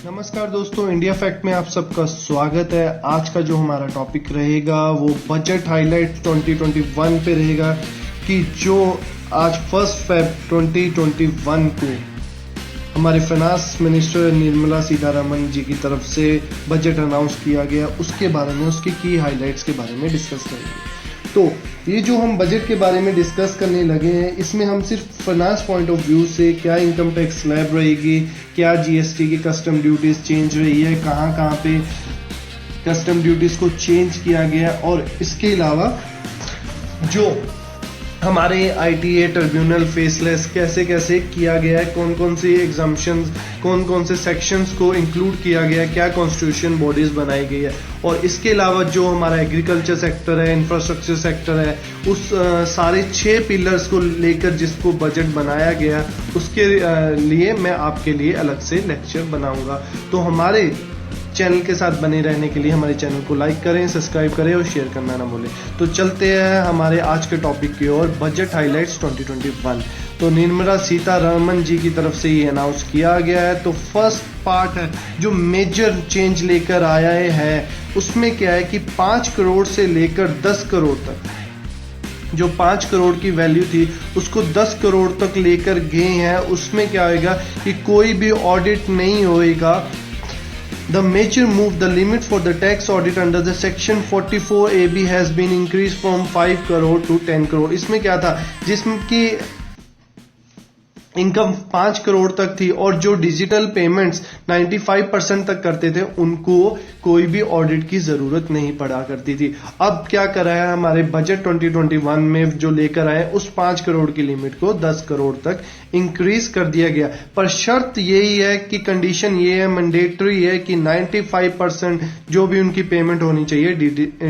नमस्कार दोस्तों, India fact में आप सबका स्वागत है। आज का जो हमारा टॉपिक रहेगा वो बजट हाइलाइट 2021 पे रहेगा कि जो आज 1 फ़रवरी 2021 को हमारे फाइनेंस मिनिस्टर निर्मला सीतारमण जी की तरफ से बजट अनाउंस किया गया, उसके बारे में, उसके की हाइलाइट्स के बारे में डिस्कस करेंगे। तो ये जो हम बजट के बारे में डिस्कस करने लगे हैं, इसमें हम सिर्फ फाइनेंस पॉइंट ऑफ व्यू से क्या इनकम टैक्स स्लैब रहेगी, क्या जीएसटी की कस्टम ड्यूटीज चेंज रही है, कहाँ पे कस्टम ड्यूटीज को चेंज किया गया, और इसके अलावा जो हमारे आईटीए ट्रिब्यूनल फेसलेस कैसे कैसे किया गया है, कौन कौन सी एग्जाम्पशंस, कौन कौन से सेक्शंस को इंक्लूड किया गया है, क्या कॉन्स्टिट्यूशन बॉडीज बनाई गई है, और इसके अलावा जो हमारा एग्रीकल्चर सेक्टर है, इंफ्रास्ट्रक्चर सेक्टर है, उस सारे 6 पिलर्स को लेकर जिसको बजट बनाया गया, उसके लिए मैं आपके लिए अलग से लेक्चर बनाऊंगा। तो हमारे चैनल के साथ बने रहने के लिए हमारे चैनल को लाइक करें, सब्सक्राइब करें और शेयर करना ना भूलें। तो चलते हैं हमारे आज के टॉपिक की ओर, बजट हाइलाइट्स 2021। तो निर्मला सीतारमण जी की तरफ से ये अनाउंस किया गया है। तो फर्स्ट पार्ट है जो मेजर चेंज लेकर आया है, उसमें क्या है कि 5 करोड़ से लेकर 10 करोड़ तक, जो 5 करोड़ की वैल्यू थी उसको 10 करोड़ तक लेकर गए हैं। उसमें क्या होगा कि कोई भी ऑडिट नहीं होएगा। The major move, the limit for the tax audit under the section 44AB has been increased from 5 crore to 10 crore। इसमें क्या था, जिसकी इनकम 5 करोड़ तक थी और जो डिजिटल पेमेंट्स 95% तक करते थे, उनको कोई भी ऑडिट की जरूरत नहीं पड़ा करती थी। अब क्या करा है हमारे बजट 2021 में जो लेकर आए, उस 5 करोड़ की लिमिट को 10 करोड़ तक इंक्रीज कर दिया गया। पर शर्त यही है कि कंडीशन ये है, मैंडेटरी है कि 95% जो भी उनकी पेमेंट होनी चाहिए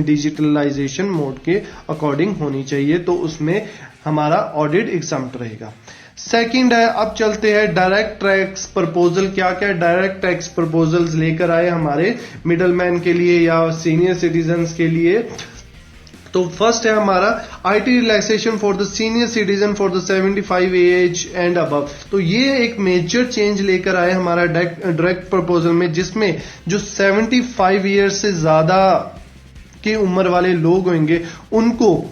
डिजिटलाइजेशन मोड के अकॉर्डिंग होनी चाहिए, तो उसमें हमारा ऑडिट एग्जम्प्ट रहेगा। सेकंड है, अब चलते हैं डायरेक्ट टैक्स प्रपोजल। क्या क्या डायरेक्ट टैक्स प्रपोजल्स लेकर आए हमारे मिडलमैन के लिए या सीनियर सिटीजन्स के लिए। तो फर्स्ट है हमारा IT relaxation for the senior citizen for the 75 age and above. तो ये एक मेजर चेंज लेकर आए हमारा डायरेक्ट प्रपोजल में, जिसमें जो 75 ईयर्स से ज्यादा की उम्र वाले लोग होंगे उनको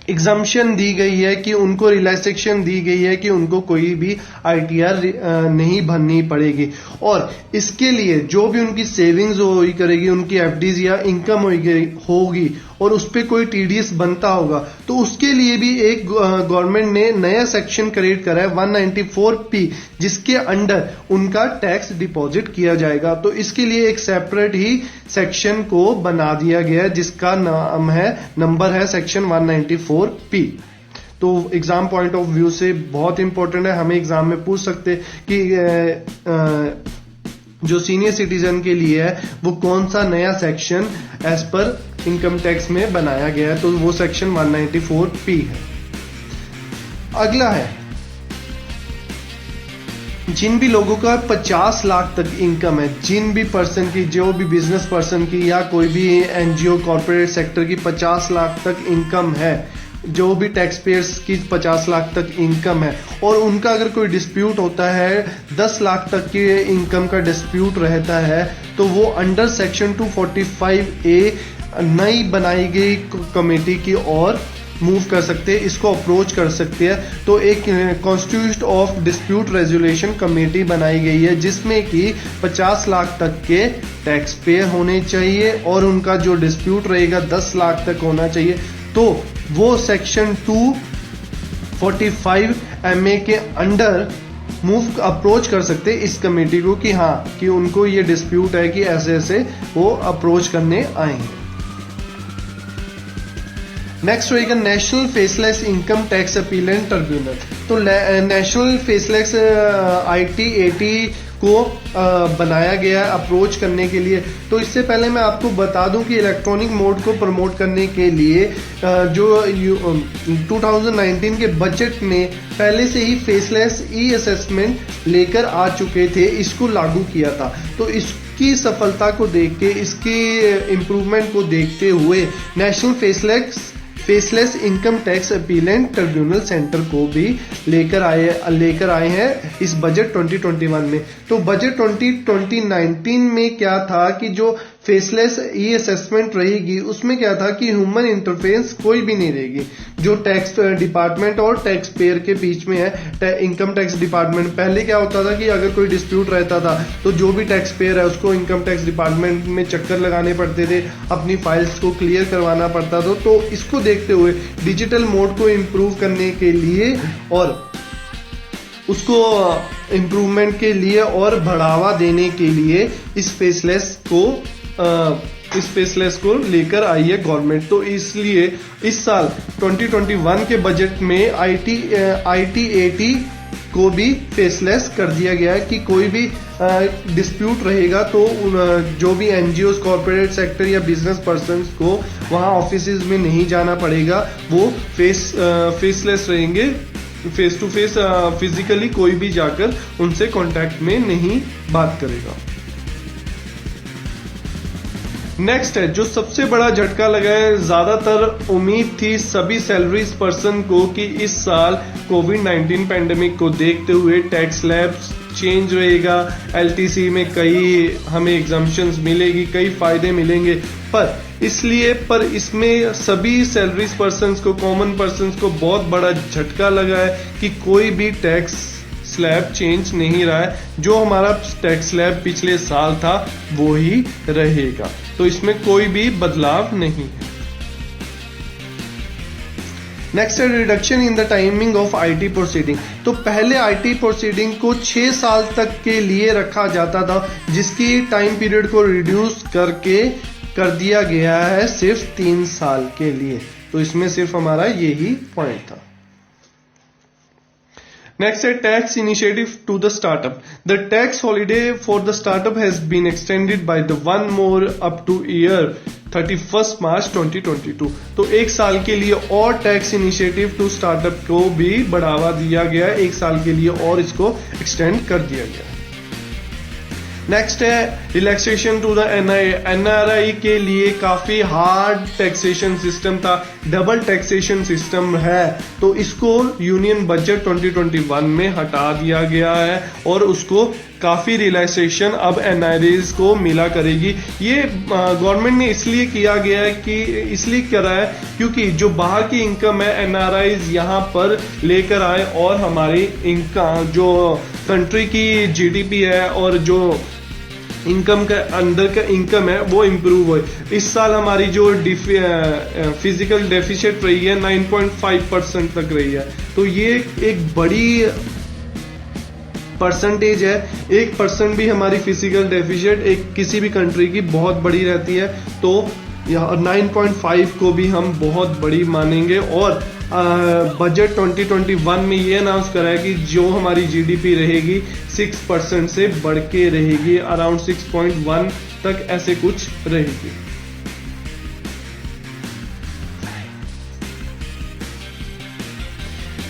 एग्जम्पशन दी गई है, कि उनको रिलैक्सेशन दी गई है कि उनको कोई भी आईटीआर नहीं भरनी पड़ेगी। और इसके लिए जो भी उनकी सेविंग्स करेगी, उनकी एफडीज या इनकम होगी और उस पर कोई टीडीएस बनता होगा, तो उसके लिए भी एक गवर्नमेंट ने नया सेक्शन क्रिएट करा है 194P, जिसके अंडर उनका टैक्स डिपॉजिट किया जाएगा। तो इसके लिए एक सेपरेट ही सेक्शन को बना दिया गया है, जिसका नाम है, नंबर है सेक्शन 194P। तो एग्जाम पॉइंट ऑफ व्यू से बहुत इंपॉर्टेंट है, हमें एग्जाम में पूछ सकते कि जो सीनियर सिटीजन के लिए है वो कौन सा नया section as per income tax में बनाया गया है, तो वो सेक्शन 194P है। अगला है, जिन भी लोगों का 50 लाख तक इनकम है, जिन भी पर्सन की, जो भी बिजनेस पर्सन की या कोई भी एनजीओ कॉर्पोरेट सेक्टर की 50 लाख तक इनकम है, जो भी टैक्स पेयर्स की 50 लाख तक इनकम है, और उनका अगर कोई डिस्प्यूट होता है, 10 लाख तक की इनकम का डिस्प्यूट रहता है, तो वो अंडर सेक्शन 245A नई बनाई गई कमेटी की ओर मूव कर सकते हैं, इसको अप्रोच कर सकते हैं। तो एक constitute of dispute resolution committee बनाई गई है, जिसमें कि 50 लाख तक के टैक्स पेयर होने चाहिए और उनका जो डिस्प्यूट रहेगा 10 लाख तक होना चाहिए। तो वो सेक्शन 245MA के अंडर मूव अप्रोच कर सकते इस कमेटी को, कि हाँ, कि उनको ये डिस्प्यूट है कि ऐसे ऐसे वो अप्रोच करने आएंगे। नेक्स्ट रहेगा national faceless income tax appellate tribunal. तो नेशनल फेसलेस ITAT को बनाया गया अप्रोच करने के लिए। तो इससे पहले मैं आपको बता दूं कि इलेक्ट्रॉनिक मोड को प्रमोट करने के लिए जो 2019 के बजट में पहले से ही फेसलेस ई-असेसमेंट लेकर आ चुके थे, इसको लागू किया था। तो इसकी सफलता को देख के, इसके इम्प्रूवमेंट को देखते हुए national faceless faceless income tax appellate tribunal centre को भी लेकर आए हैं इस बजट 2021 में। तो बजट 2019 में क्या था कि जो फेसलेस ई असेसमेंट रहेगी उसमें क्या था कि ह्यूमन इंटरफेरेंस कोई भी नहीं रहेगी। जो टैक्स डिपार्टमेंट और टैक्स पेयर के बीच में है, इनकम टैक्स डिपार्टमेंट, पहले क्या होता था कि अगर कोई डिस्प्यूट रहता था तो जो भी टैक्स पेयर है उसको इनकम टैक्स डिपार्टमेंट में चक्कर लगाने पड़ते थे, अपनी फाइल्स को क्लियर करवाना पड़ता था। तो इसको देखते हुए डिजिटल मोड को इम्प्रूव करने के लिए और उसको इम्प्रूवमेंट के लिए और बढ़ावा देने के लिए इस फेसलेस को लेकर आई है गवर्नमेंट। तो इसलिए इस साल 2021 के बजट में IT-AT को भी फेसलेस कर दिया गया है कि कोई भी डिस्प्यूट रहेगा तो जो भी NGOs, कॉर्पोरेट सेक्टर या बिजनेस पर्संस को वहां ऑफिसेज में नहीं जाना पड़ेगा, वो फेसलेस रहेंगे, फेस टू फेस फिजिकली कोई भी जाकर उनसे कांटेक्ट में नहीं बात करेगा। नेक्स्ट है जो सबसे बड़ा झटका लगा है, ज्यादातर उम्मीद थी सभी सैलरीज पर्सन को कि इस साल कोविड-19 पैंडेमिक को देखते हुए टैक्स स्लैब्स चेंज रहेगा, LTC में कई हमें एग्जम्पशंस मिलेगी, कई फायदे मिलेंगे, पर इसमें सभी सैलरीज पर्सन्स को, कॉमन पर्सन्स को बहुत बड़ा झटका लगा है कि कोई भी टैक्स स्लैब चेंज नहीं रहा है। जो हमारा टैक्स स्लैब पिछले साल था वो ही रहेगा, तो इसमें कोई भी बदलाव नहीं है। नेक्स्ट है reduction in the timing of IT proceeding. तो पहले IT प्रोसीडिंग को 6 साल तक के लिए रखा जाता था, जिसकी टाइम पीरियड को रिड्यूस कर दिया गया है सिर्फ 3 साल के लिए। तो इसमें सिर्फ हमारा यही पॉइंट था। Next is tax initiative to the startup. The tax holiday for the startup has been extended by the one more up to year 31st March 2022. तो एक साल के लिए और टैक्स इनिशिएटिव टू स्टार्टअप को भी बढ़ावा दिया गया है, एक साल के लिए और इसको एक्सटेंड कर दिया गया है। नेक्स्ट है रिलैक्सेशन टू द NRI के लिए काफी हार्ड टैक्सेशन सिस्टम था, डबल टैक्सेशन सिस्टम है, तो इसको यूनियन बजट 2021 में हटा दिया गया है और उसको काफी रिलैक्सेशन अब NRIs को मिला करेगी। ये गवर्नमेंट ने इसलिए किया गया है कि इसलिए करा है क्योंकि जो बाहर की इनकम है NRIs यहाँ पर लेकर आए और हमारी इनकम जो कंट्री की GDP है और जो इनकम का अंदर का इनकम है वो इम्प्रूव हो। इस साल हमारी जो फिजिकल डेफिसिट रही है 9.5% तक रही है, तो ये एक बड़ी परसेंटेज है। 1% भी हमारी फिजिकल डेफिसिट एक किसी भी कंट्री की बहुत बड़ी रहती है, तो 9.5 को भी हम बहुत बड़ी मानेंगे। और बजट 2021 में ये अनाउंस करा है कि जो हमारी GDP रहेगी 6% से बढ़ के रहेगी, अराउंड 6.1 तक ऐसे कुछ रहेगी।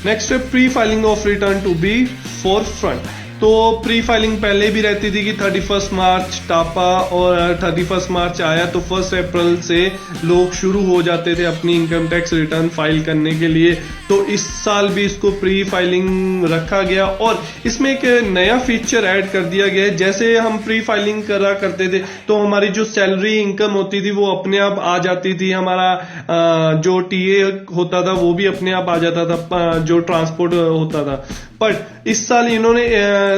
नेक्स्ट है pre filing of return to be forefront. तो प्री फाइलिंग पहले भी रहती थी कि 31 मार्च टापा और 31 मार्च आया तो 1 अप्रैल से लोग शुरू हो जाते थे अपनी इनकम टैक्स रिटर्न फाइल करने के लिए। तो इस साल भी इसको प्री फाइलिंग रखा गया और इसमें एक नया फीचर ऐड कर दिया गया है। जैसे हम प्री फाइलिंग करा करते थे तो हमारी जो सैलरी इनकम होती थी वो अपने आप आ जाती थी, हमारा जो TA होता था वो भी अपने आप आ जाता था, जो ट्रांसपोर्ट होता था। बट इस साल इन्होंने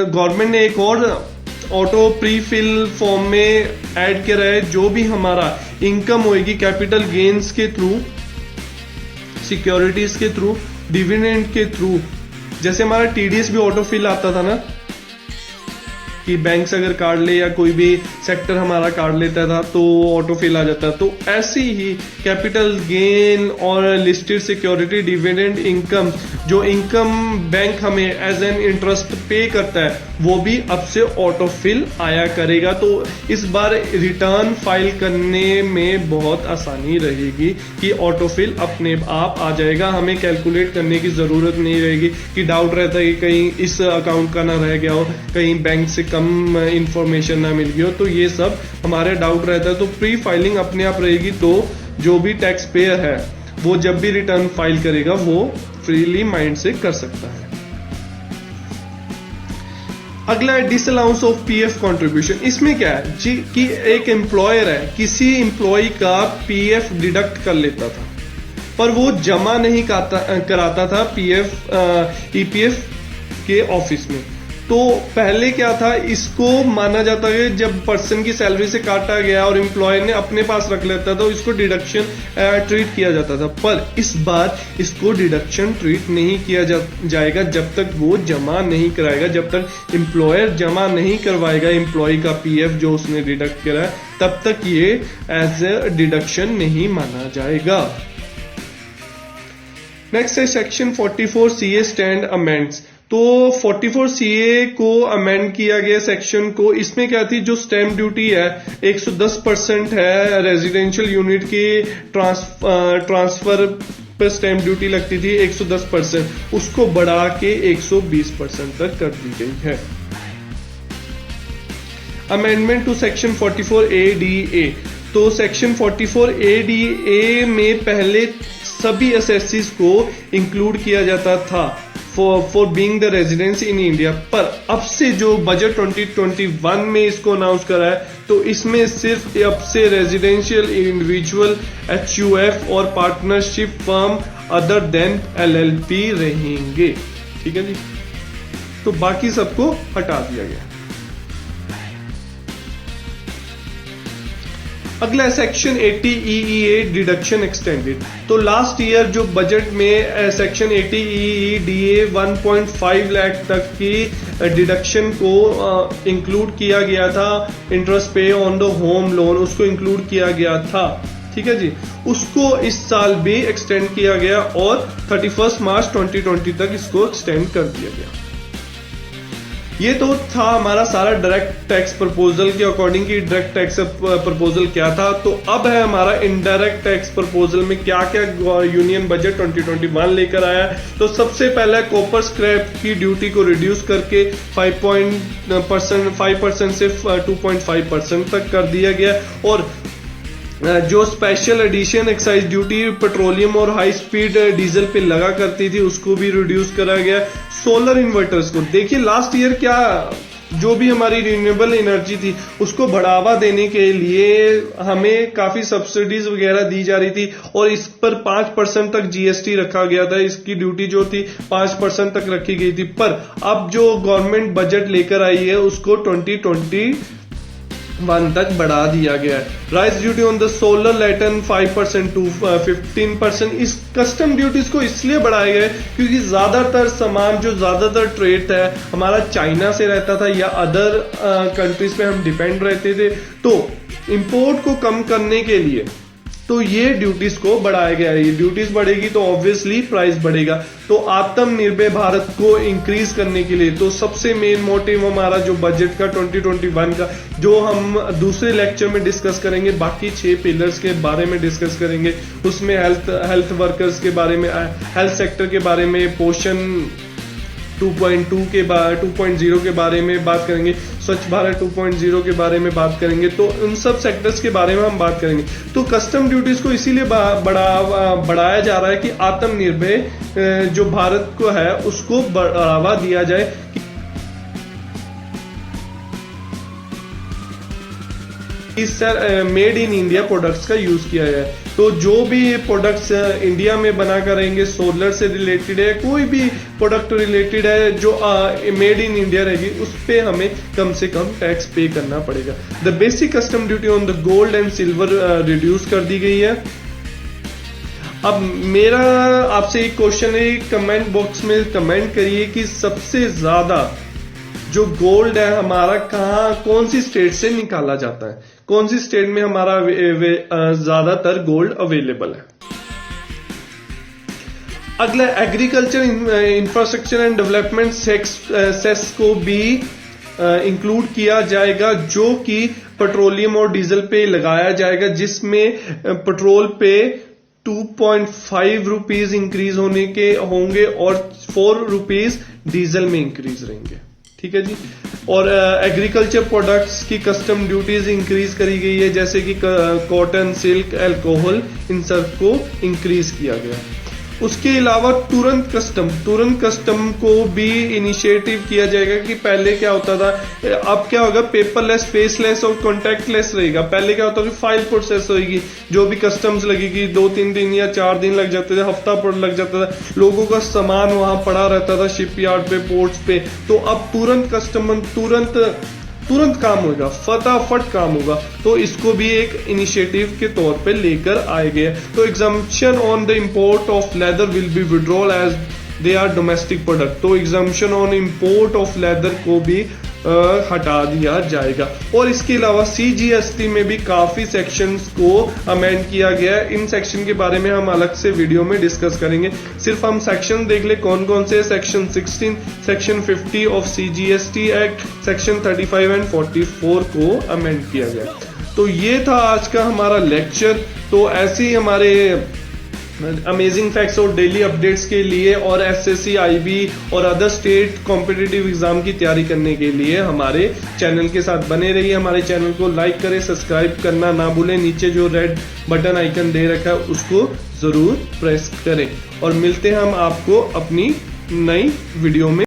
गवर्नमेंट ने एक और ऑटो प्री फिल फॉर्म में ऐड किया है, जो भी हमारा इनकम होगी कैपिटल गेन्स के थ्रू, सिक्योरिटीज के थ्रू, डिविडेंड के थ्रू, जैसे हमारा TDS भी ऑटो फिल आता था ना कि बैंक से अगर कार्ड ले या कोई भी सेक्टर हमारा कार्ड लेता था तो ऑटो फिल आ जाता, तो ऐसी ही कैपिटल गेन और लिस्टेड सिक्योरिटी डिविडेंड इनकम, जो इनकम बैंक हमें एज एन इंटरेस्ट पे करता है वो भी अब से ऑटो फिल आया करेगा। तो इस बार रिटर्न फाइल करने में बहुत आसानी रहेगी कि ऑटो फिल अपने आप आ जाएगा, हमें कैलकुलेट करने की जरूरत नहीं रहेगी कि डाउट रहता है कि कहीं इस अकाउंट का ना रह गया हो, कहीं बैंक से कम इंफॉर्मेशन ना मिल गई हो, तो ये सब हमारे डाउट रहता है। तो प्री फाइलिंग अपने आप रहेगी, तो जो भी टैक्स पेयर है वो जब भी रिटर्न फाइल करेगा वो फ्रीली माइंड से कर सकता है। अगला है डिसअलाउंस ऑफ पीएफ कंट्रीब्यूशन। इसमें क्या है जी कि एक एम्प्लॉयर है, किसी एम्प्लॉय का पीएफ डिडक्ट कर लेता था पर वो जमा नहीं कराता था पीएफ ईपीएफ के ऑफिस में। तो पहले क्या था, इसको माना जाता है जब पर्सन की सैलरी से काटा गया और एम्प्लॉयर ने अपने पास रख लेता था तो इसको डिडक्शन ट्रीट किया जाता था। पर इस बार इसको डिडक्शन ट्रीट नहीं किया जाएगा जब तक वो जमा नहीं कराएगा, जब तक एम्प्लॉयर जमा नहीं करवाएगा एम्प्लॉय का पीएफ जो उसने डिडक्ट करा है, तब तक ये एज ए डिडक्शन नहीं माना जाएगा। नेक्स्ट है सेक्शन 44 सीए स्टैंड अमेंड्स। तो 44 सीए को अमेंड किया गया सेक्शन को। इसमें क्या थी, जो स्टैंप ड्यूटी है 110% है, रेजिडेंशियल यूनिट की ट्रांसफर पर स्टैंप ड्यूटी लगती थी 110%, उसको बढ़ा के 120% तक कर दी गई है। Amendment to section 44 ADA। तो सेक्शन 44 ADA में पहले सभी एसएससीज को इंक्लूड किया जाता था for being the residence in India, पर अब से जो बजट 2021 में इसको अनाउंस करा है तो इसमें सिर्फ अब से रेजिडेंशियल इंडिविजुअल HUF और partnership firm other than LLP रहेंगे। ठीक है जी, तो बाकी सबको हटा दिया गया। अगला सेक्शन 80 EEA डिडक्शन एक्सटेंडेड। तो लास्ट ईयर जो बजट में सेक्शन 80 EEDA 1.5 लाख तक की डिडक्शन को इंक्लूड किया गया था, इंटरेस्ट पे ऑन द होम लोन उसको इंक्लूड किया गया था। ठीक है जी, उसको इस साल भी एक्सटेंड किया गया और 31 मार्च 2020 तक इसको एक्सटेंड कर दिया गया। ये तो था हमारा सारा डायरेक्ट टैक्स प्रपोजल के अकॉर्डिंग की डायरेक्ट टैक्स प्रपोजल क्या था। तो अब है हमारा इनडायरेक्ट टैक्स प्रपोजल में क्या क्या यूनियन बजट 2021 लेकर आया। तो सबसे पहले कॉपर स्क्रैप की ड्यूटी को रिड्यूस करके 5% से 2.5% तक कर दिया गया और जो special edition excise duty petroleum और हाई स्पीड डीजल पे लगा करती थी उसको भी रिड्यूस करा गया। सोलर इन्वर्टर्स को देखिए, लास्ट ईयर क्या जो भी हमारी रिन्यूएबल एनर्जी थी उसको बढ़ावा देने के लिए हमें काफी सब्सिडीज वगैरह दी जा रही थी और इस पर 5% तक जीएसटी रखा गया था, इसकी ड्यूटी जो थी 5% तक रखी गई थी। पर अब जो गवर्नमेंट बजट लेकर आई है उसको 2021 तक बढ़ा दिया गया है। Raise duty on the solar lantern 5% to 15%। इस कस्टम ड्यूटीज को इसलिए बढ़ाया गया है क्योंकि ज्यादातर सामान जो ज्यादातर ट्रेड है हमारा चाइना से रहता था या अदर कंट्रीज पे हम डिपेंड रहते थे, तो इंपोर्ट को कम करने के लिए तो ये ड्यूटीज को बढ़ाया गया है। ये ड्यूटीज बढ़ेगी तो ऑब्वियसली प्राइस बढ़ेगा। तो आत्मनिर्भर भारत को इंक्रीज करने के लिए तो सबसे मेन मोटिव हमारा जो बजट का 2021 का जो हम दूसरे लेक्चर में डिस्कस करेंगे, बाकी 6 पिलर्स के बारे में डिस्कस करेंगे। उसमें हेल्थ वर्कर्स के बारे में, हेल्थ सेक्टर के बारे में, पोषण 2.0 के बारे में बात करेंगे, स्वच्छ भारत 2.0 के बारे में बात करेंगे। तो उन सब सेक्टर्स के बारे में हम बात करेंगे। तो कस्टम ड्यूटीज को इसीलिए बढ़ाया जा रहा है कि आत्मनिर्भर जो भारत को है उसको बढ़ावा दिया जाए। Sir made in India products का यूज किया जाए। तो जो भी प्रोडक्ट्स इंडिया में बना कर रहेंगे, सोलर से रिलेटेड है, कोई भी प्रोडक्ट रिलेटेड है जो मेड इन इंडिया रहेगी, उस पे हमें कम से कम टैक्स पे करना पड़ेगा। The basic custom duty on the gold and silver reduce कर दी गई है। अब मेरा आपसे एक क्वेश्चन है, कमेंट बॉक्स में कमेंट करिए कि सबसे ज्यादा जो गोल्ड है हमारा कौन सी स्टेट से निकाला जाता है, कौन सी स्टेट में हमारा ज्यादातर गोल्ड अवेलेबल है। अगला agriculture infrastructure and development cess को भी इंक्लूड किया जाएगा जो कि पेट्रोलियम और डीजल पे लगाया जाएगा, जिसमें पेट्रोल पे 2.5 रुपीज इंक्रीज होंगे और 4 रुपीज डीजल में इंक्रीज रहेंगे। ठीक है जी। और एग्रीकल्चर प्रोडक्ट्स की कस्टम ड्यूटीज इंक्रीज करी गई है, जैसे कि कॉटन, सिल्क, अल्कोहल, इन सब को इंक्रीज किया गया। उसके अलावा तुरंत कस्टम को भी इनिशिएटिव किया जाएगा कि पहले क्या होता था, अब क्या होगा, पेपरलेस, फेसलेस और कॉन्टैक्टलेस रहेगा। पहले क्या होता था, फाइल प्रोसेस होगी, जो भी कस्टम्स लगेगी 2-3 दिन या 4 दिन लग जाते थे, हफ्ता पर लग जाता था, लोगों का सामान वहां पड़ा रहता था शिपयार्ड पे, पोर्ट्स पे। तो अब तुरंत कस्टम तुरंत काम होगा, फटाफट काम होगा। तो इसको भी एक इनिशिएटिव के तौर पे लेकर आए गए। तो exemption on the import of leather will be withdrawal as they are domestic product. तो exemption on import of leather को भी हटा दिया जाएगा। और इसके अलावा CGST में भी काफी सेक्शंस को अमेंड किया गया है। इन सेक्शन के बारे में हम अलग से वीडियो में डिस्कस करेंगे। सिर्फ हम सेक्शन देख ले कौन कौन से। Section 16, section 50 of CGST act, section 35 and 44 को अमेंड किया गया। तो ये था आज का हमारा लेक्चर। तो ऐसे ही हमारे अमेजिंग फैक्ट्स और डेली अपडेट्स के लिए और SSC, IB और अदर स्टेट कॉम्पिटिटिव एग्जाम की तैयारी करने के लिए हमारे चैनल के साथ बने रहिए। हमारे चैनल को लाइक करें, सब्सक्राइब करना ना भूलें, नीचे जो रेड बटन आइकन दे रखा है उसको जरूर प्रेस करें। और मिलते हैं हम आपको अपनी नई वीडियो में।